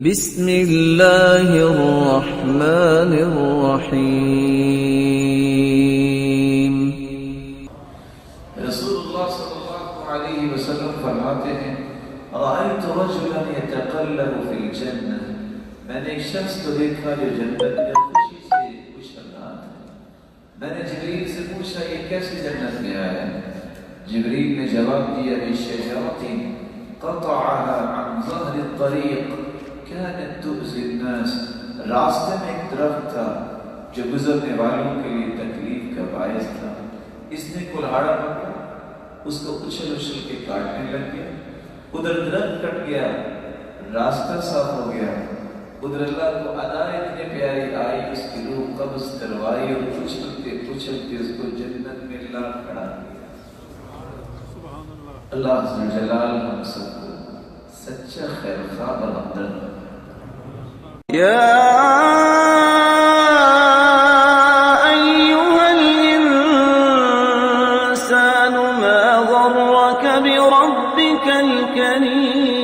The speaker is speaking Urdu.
بسم اللہ الرحمن الرحیم۔ رسول اللہ صلی اللہ علیہ وسلم فرماتے ہیں رأیت رجلا یتقلب فی الجنہ، میں نے ایک شخص کو دیکھا جو جنت میں خوشی سے اچھل رہا تھا۔ میں نے جبریل سے پوچھا یہ کیسے جنت میں آیا؟ جبریل نے جواب دیا بشجرۃ قطعها عن ظہر الطریق كانت تؤذي الناس، راستے میں ایک درخت تھا جو گزرنے والوں کے لیے تکلیف کا باعث تھا۔ اس نے کلہاڑا پکڑا، اس کو اچھل اچھل کے کاٹنے لگ گیا، ادھر درخت کٹ گیا، راستہ صاف ہو گیا، ادھر اللہ کو ادا اتنے پیاری آئی، اس کی روح قبض کروائی اور اچھلتے اچھلتے اس کو جنت میں لا کھڑا کیا۔ اللہ عز و جلال ہم سب کو سچا خیر خواہ اور ہمدرد يا أيها الإنسان ما غرك بربك الكريم